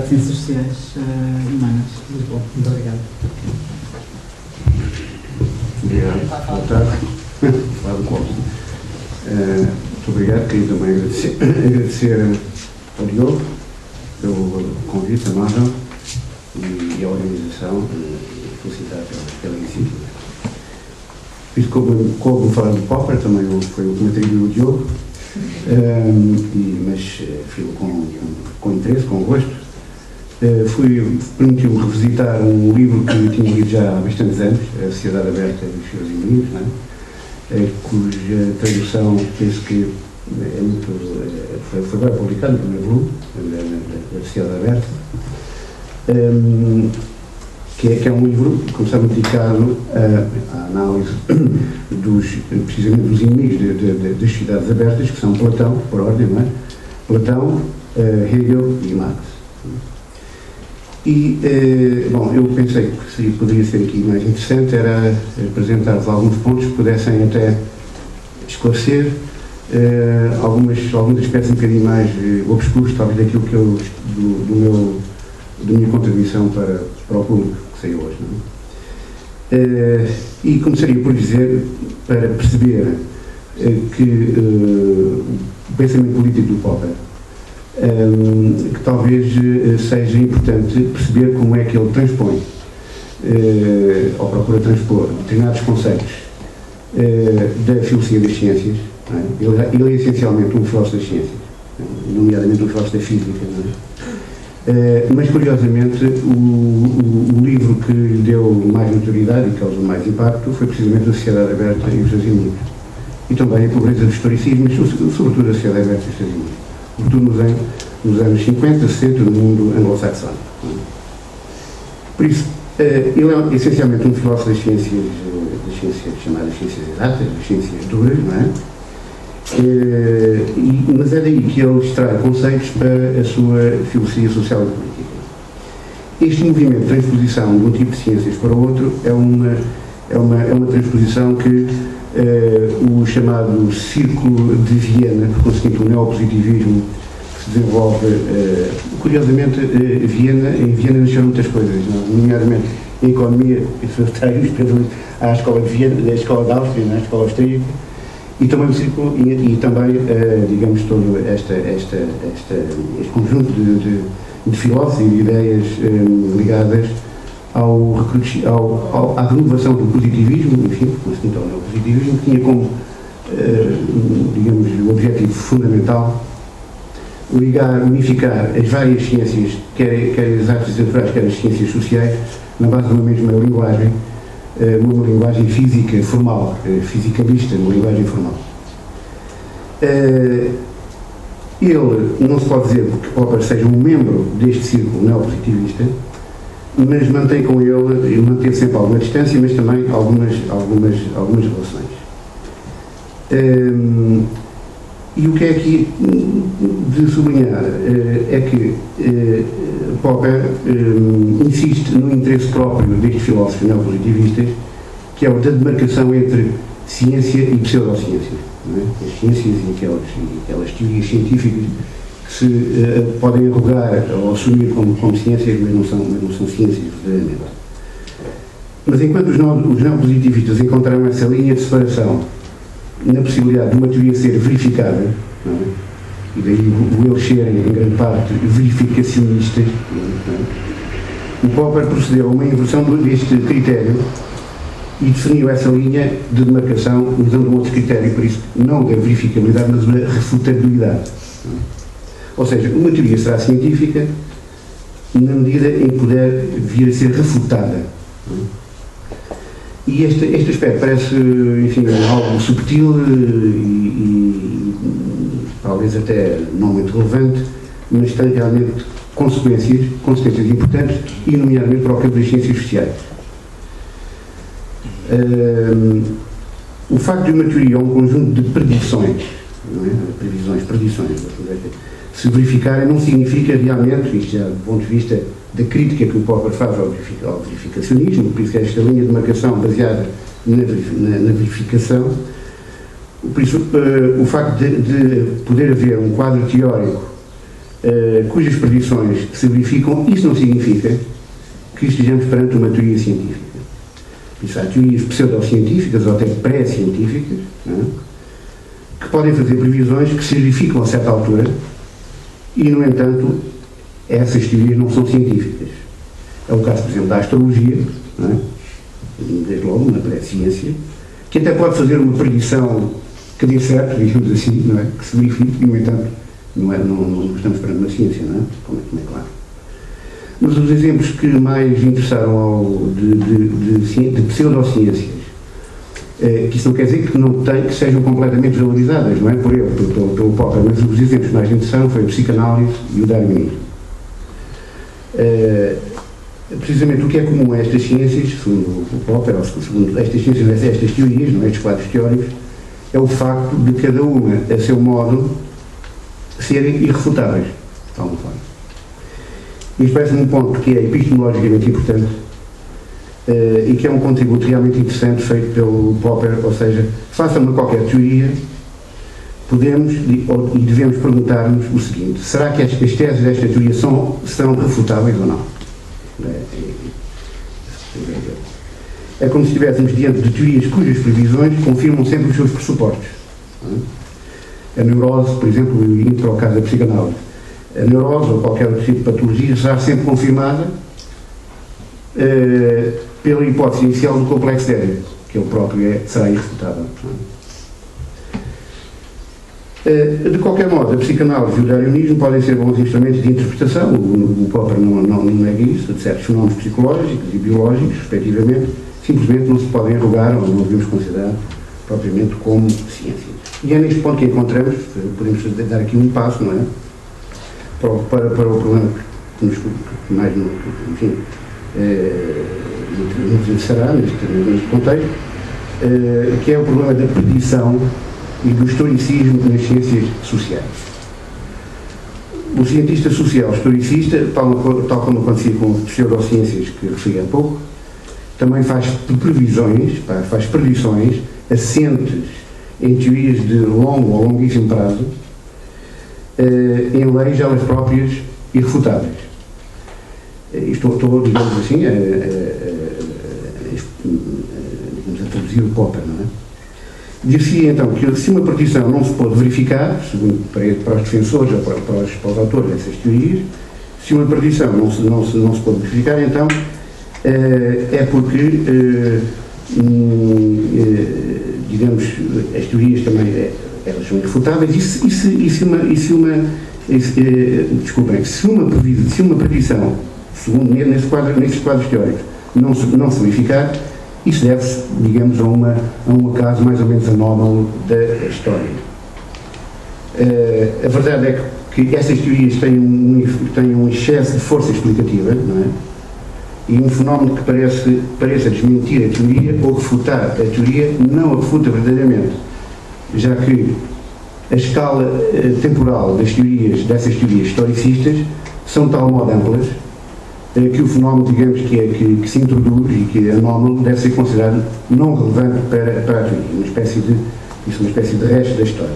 Ciências Sociais Humanas de Lisboa. Muito obrigado. Obrigado. Boa tarde. Flávio Costa. Muito obrigado. Queria também agradecer ao Diogo pelo convite amável e à organização, felicitar pela iniciativa. Fiz como falar do Popper, também foi o comentário do Diogo, mas fui com interesse, com gosto. Permitiu-me revisitar um livro que eu tinha lido já há bastantes anos, A Sociedade Aberta dos Seus Inimigos, cuja tradução penso que foi agora publicado no primeiro volume da Sociedade Aberta, que é um livro, como sabe, dedicado à análise precisamente dos inimigos das sociedades abertas, que são Platão, por ordem, não é? Platão, Hegel e Marx. E, bom, eu pensei que poderia ser aqui mais interessante era apresentar-vos alguns pontos que pudessem até esclarecer alguns aspectos um bocadinho mais obscuros, talvez daquilo que eu, da minha contribuição para o público que saiu hoje. Não é? E começaria por dizer, para perceber que o pensamento político do Popper, que talvez seja importante perceber como é que ele transpõe, ou procura transpor, determinados conceitos da filosofia das ciências. Não é? Ele é essencialmente um filósofo das ciências, nomeadamente um filósofo da física. Não é? Mas, curiosamente, o livro que lhe deu mais notoriedade e que causou mais impacto foi precisamente A Sociedade Aberta e os Seus Inimigos. E também A Pobreza do Historicismo, mas sobretudo A Sociedade Aberta e os Seus Inimigos. Sobretudo nos anos 50, 60, no mundo anglo-saxónico. Por isso, ele é essencialmente um filósofo das ciências chamadas ciências exatas, das ciências duras, não é? Mas é daí que ele extrai conceitos para a sua filosofia social e política. Este movimento de transposição de um tipo de ciências para o outro é uma transposição que o chamado Círculo de Viena, conseguindo o neopositivismo que se desenvolve, curiosamente, em Viena nasceram muitas coisas, nomeadamente em economia, há a escola de Viena, a escola de Áustria, a escola austríaca, e também o círculo, e também, digamos, todo este conjunto de filósofos e de ideias ligadas à renovação do positivismo, enfim, conseguindo ao positivismo, que tinha como, digamos, o objetivo fundamental unificar as várias ciências, quer as artes naturais, quer as ciências sociais, na base de uma mesma linguagem, uma linguagem física formal, fisicalista, uma linguagem formal. Ele não se pode dizer que Popper seja um membro deste círculo neopositivista, mas mantém com ele, manteve sempre alguma distância, mas também algumas relações. E o que é aqui de sublinhar é que Popper insiste no interesse próprio destes filósofos neopositivistas, que é o da demarcação entre ciência e pseudociência. Não é? As ciências e aquelas teorias científicas que se podem arrogar ou assumir como ciências, mas não são ciências verdadeiramente. Mas enquanto os neopositivistas encontraram essa linha de separação na possibilidade de uma teoria ser verificável, não é? E daí eles serem, em grande parte, verificacionistas, não é? O Popper procedeu a uma inversão deste critério e definiu essa linha de demarcação usando um outro critério, por isso, não da verificabilidade, mas da refutabilidade. Não é? Ou seja, uma teoria será científica na medida em que puder vir a ser refutada. Não é? E este aspecto parece, enfim, algo subtil e talvez até não muito relevante, mas tem realmente consequências importantes, e nomeadamente para o campo das ciências sociais. O facto de uma teoria ou um conjunto de predições, não é? Predições, se verificarem, não significa realmente, isto já do ponto de vista da crítica que o Popper faz ao verificacionismo, por isso esta linha de marcação baseada na verificação, por isso o facto de poder haver um quadro teórico cujas predições se verificam, isso não significa que estejamos perante uma teoria científica. Isso, há teorias pseudocientíficas ou até pré-científicas, que podem fazer previsões que se verificam a certa altura e, no entanto, essas teorias não são científicas. É o caso, por exemplo, da astrologia, desde logo, uma pré-ciência, que até pode fazer uma predição que dê certo, digamos assim, não é? Que se verifique, e, no entanto, não estamos perante uma ciência, não é? Como é claro. Mas os exemplos que mais interessaram de pseudociências, que isso não quer dizer que sejam completamente valorizadas, não é? Por ele, pelo Popper, mas os exemplos que mais interessaram foi a psicanálise e o darwinismo. Precisamente o que é comum a estas ciências, segundo o Popper, ou segundo estas ciências, estas teorias, não é? Estes quadros teóricos, é o facto de cada uma, a seu modo, serem irrefutáveis, de alguma forma. Isto parece-me um ponto que é epistemologicamente importante e que é um contributo realmente interessante feito pelo Popper, ou seja, faça-me qualquer teoria, podemos e devemos perguntar-nos o seguinte: será que as teses desta teoria são refutáveis ou não? É como se estivéssemos diante de teorias cujas previsões confirmam sempre os seus pressupostos. A neurose, por exemplo, indo para o caso da psicanálise, a neurose ou qualquer outro tipo de patologia será sempre confirmada pela hipótese inicial do complexo de Édipo, que ele próprio será irrefutável. De qualquer modo, a psicanálise e o darwinismo podem ser bons instrumentos de interpretação, o Popper não nega isso, de certos fenómenos psicológicos e biológicos, respectivamente, simplesmente não se podem arrogar ou não devemos considerar propriamente como ciência. E é neste ponto que encontramos, podemos dar aqui um passo, não é? Para o problema que mais nos interessará neste contexto, que é o problema da predição e do historicismo nas ciências sociais. O cientista social historicista, tal como acontecia com as pseudociências que referi há pouco, também faz previsões, faz predições assentes em teorias de longo ou longuíssimo prazo, em leis elas próprias irrefutáveis. Estou digamos assim, a traduzir o Popper, não é? Dir-se então que se uma predição não se pode verificar, segundo para os defensores ou para os autores dessas teorias, se uma predição não se pode verificar, então é porque, digamos, as teorias também elas são irrefutáveis e se uma predição, segundo nesses quadros teóricos, não se verificar, isso deve-se, digamos, a um caso mais ou menos anómalo da história. A verdade é que estas teorias têm um excesso de força explicativa, não é? E um fenómeno que pareça desmentir a teoria ou refutar a teoria não a refuta verdadeiramente, já que a escala temporal dessas teorias historicistas são de tal modo amplas que o fenómeno, digamos, que se introduz e que é anómalo, deve ser considerado não relevante para a teoria, uma espécie de resto da história.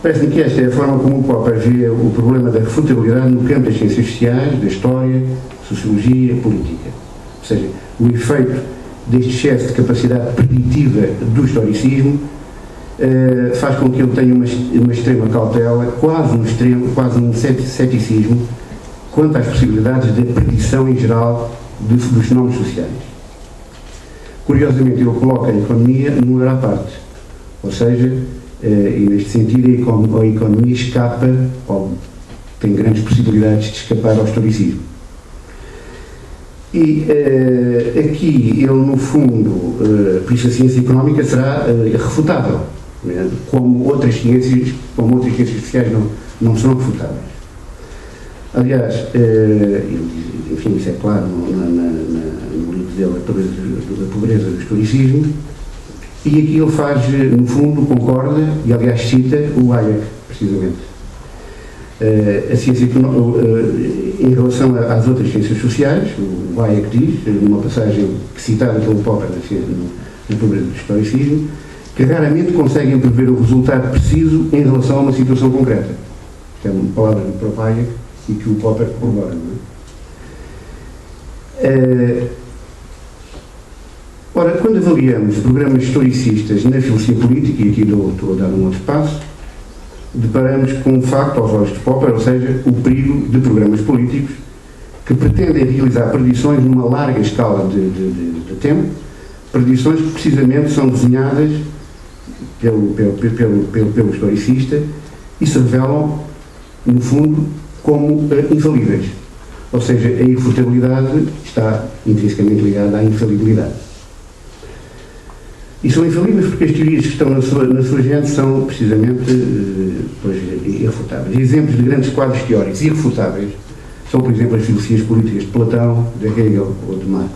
Parece-me que esta é a forma como o Popper vê o problema da refutabilidade no campo das ciências sociais, da história, sociologia e política. Ou seja, o efeito deste excesso de capacidade preditiva do historicismo faz com que ele tenha uma extrema cautela, quase um ceticismo, quanto às possibilidades de predição em geral dos fenómenos sociais. Curiosamente, ele coloca a economia num lugar à parte, ou seja, e neste sentido a economia escapa, ou tem grandes possibilidades de escapar ao historicismo. E aqui ele, no fundo, por isso a ciência económica será refutável, né? como outras ciências sociais não serão refutáveis. Aliás, enfim, isso é claro no livro dele, A Pobreza do Historicismo, e aqui ele faz, no fundo, concorda, e aliás cita o Hayek, precisamente. A ciência em relação às outras ciências sociais, o Hayek diz, numa passagem citada pelo Popper na Pobreza do Historicismo, que raramente conseguem prever o resultado preciso em relação a uma situação concreta. que é uma palavra de Propaga e que o Popper corrobora, não é? Ora, quando avaliamos programas historicistas na filosofia política, e aqui estou a dar um outro passo, deparamos com um facto aos olhos de Popper, ou seja, o perigo de programas políticos que pretendem realizar predições numa larga escala de tempo, predições que precisamente são desenhadas pelo historicista e se revelam, no fundo, como infalíveis. Ou seja, a irrefutabilidade está intrinsecamente ligada à infalibilidade. E são infalíveis porque as teorias que estão na sua gente são precisamente irrefutáveis. Exemplos de grandes quadros teóricos irrefutáveis são, por exemplo, as filosofias políticas de Platão, de Hegel ou de Marx.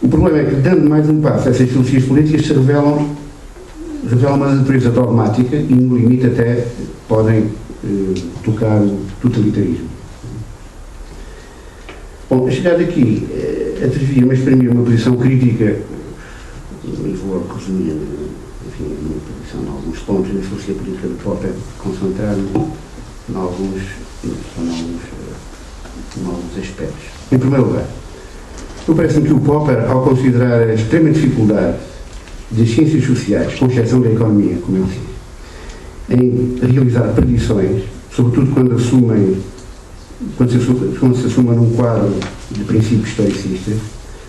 O problema é que, dando mais um passo, essas filosofias políticas se revelam uma natureza dogmática e, no limite, até podem tocar o totalitarismo. Bom, a chegar daqui, atrevi-me a exprimir uma posição crítica, e vou resumir, enfim, a minha posição em alguns pontos da filosofia política de Popper, concentrar-me em alguns aspectos. Em primeiro lugar, parece-me que o Popper, ao considerar a extrema dificuldade das ciências sociais, com exceção da economia, como ele diz, em realizar predições, sobretudo quando se assuma num quadro de princípios historicistas,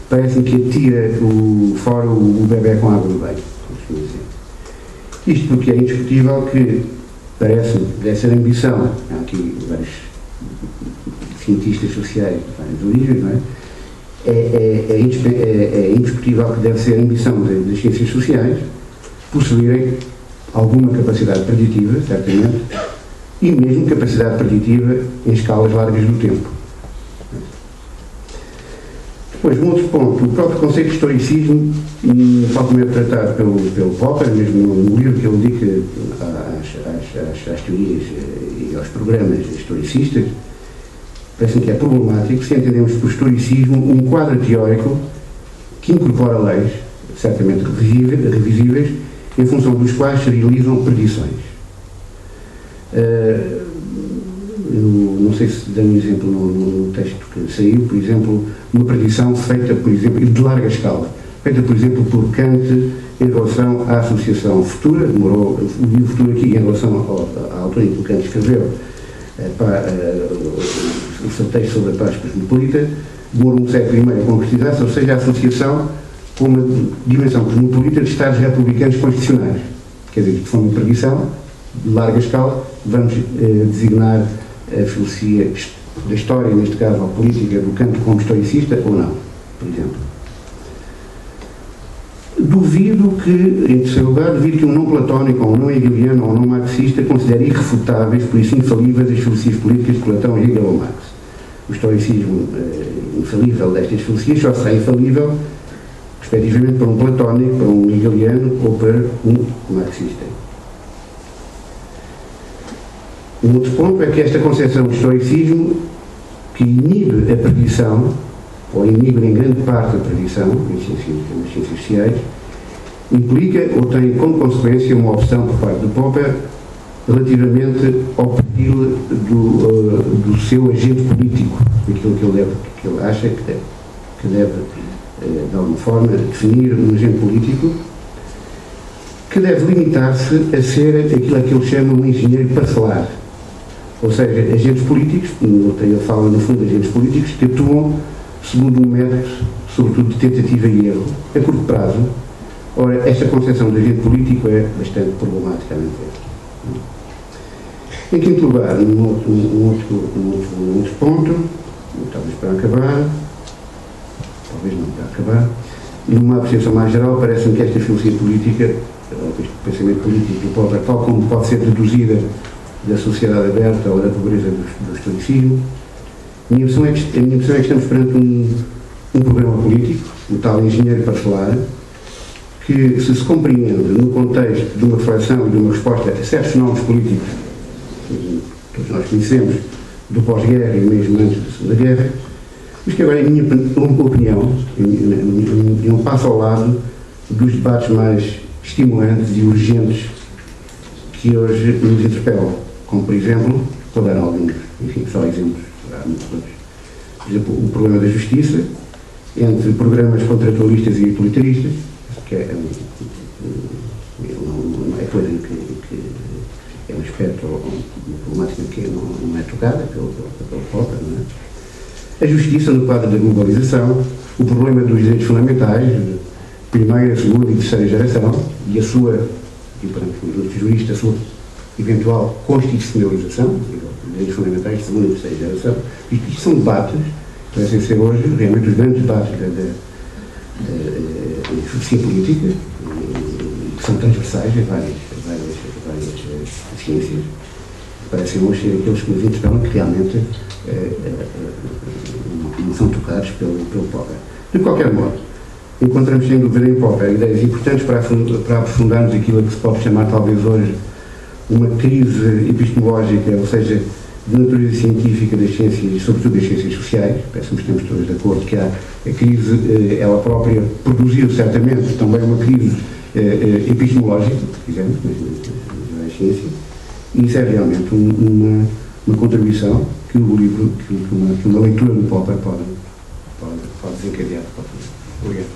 parece-me que atira fora o bebé com a água do banho. Isto porque é indiscutível que, parece-me, deve ser a ambição, há aqui vários cientistas sociais de várias origens, não é? É indiscutível que deve ser a ambição das ciências sociais possuírem alguma capacidade preditiva, certamente, e mesmo capacidade preditiva em escalas largas do tempo. Depois, um outro ponto, o próprio conceito de historicismo, falta-me tratado pelo Popper, mesmo no livro que ele dedica às teorias e aos programas historicistas, parece-me que é problemático se entendemos por historicismo um quadro teórico que incorpora leis, certamente revisíveis, em função dos quais se realizam predições. Eu não sei se dá um exemplo no texto que saiu, por exemplo, uma predição feita, por exemplo, de larga escala, feita, por exemplo, por Kant em relação à associação futura, demorou o futuro aqui em relação à altura em que Kant escreveu o seu texto sobre a paz cosmopolita, demorou um século e meio a concretizar-se, ou seja, a associação com uma dimensão cosmopolita de Estados republicanos constitucionais. Quer dizer, de forma de predição, de larga escala, vamos designar a filosofia da história, neste caso a política do Kant, como historicista ou não, por exemplo. Duvido que, em terceiro lugar, duvido que um não platónico, ou um não hegeliano, ou um não marxista considere irrefutáveis, por isso infalíveis, as filosofias políticas de Platão, Hegel ou Marx. O historicismo infalível destas filosofias só será infalível, respectivamente, para um platónico, para um hegeliano ou para um marxista. Um outro ponto é que esta concepção de estoicismo, que inibe a predição, ou inibe em grande parte a predição, nas ciências sociais, implica ou tem como consequência uma opção por parte do Popper relativamente ao perfil do seu agente político, aquilo que ele acha que deve de alguma forma, definir um agente político que deve limitar-se a ser aquilo que ele chama um engenheiro parcelar. Ou seja, agentes políticos, ele fala no fundo de agentes políticos, que atuam segundo um método, sobretudo de tentativa e erro, a curto prazo. Ora, esta concepção de agente político é bastante problemática, a meu ver. Em quinto lugar, um outro ponto, talvez para acabar, numa apreciação mais geral, parece-me que esta filosofia política, este pensamento político do Popper, tal como pode ser deduzida da sociedade aberta ou da pobreza do estoicismo, a minha impressão é que estamos perante um problema político, o tal engenheiro parcelar, que se compreende no contexto de uma reflexão e de uma resposta a certos fenómenos políticos que todos nós conhecemos do pós-guerra e mesmo antes da Segunda Guerra, mas que agora, em minha opinião, um passo ao lado dos debates mais estimulantes e urgentes que hoje nos interpelam. como por exemplo, estou a dar alguns, enfim, só exemplos, há muitos outros. Por exemplo, o problema da justiça, entre programas contratualistas e utilitaristas, que é uma coisa que é um aspecto, uma problemática que não é tocada pelo Popper, não é? A justiça no quadro da globalização, o problema dos direitos fundamentais, primeira, segunda e terceira geração, e a sua, e para os juristas, a sua eventual constitucionalização, os direitos fundamentais de segunda e terceira geração. Isto são debates que parecem ser hoje realmente os grandes debates da filosofia política, que são transversais a várias ciências. Parecem hoje ser aqueles que nos interpelam que realmente não são tocados pelo Popper. De qualquer modo, encontramos sem dúvida em Popper ideias importantes para aprofundarmos aquilo que se pode chamar talvez hoje uma crise epistemológica, ou seja, de natureza científica das ciências, sobretudo das ciências sociais. Parece que estamos todos de acordo que a crise, ela própria, produziu certamente também uma crise epistemológica, se quisermos, nas ciências, e isso é realmente uma contribuição que o livro, que uma leitura do Popper pode desencadear. Obrigado.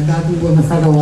Dado o avançado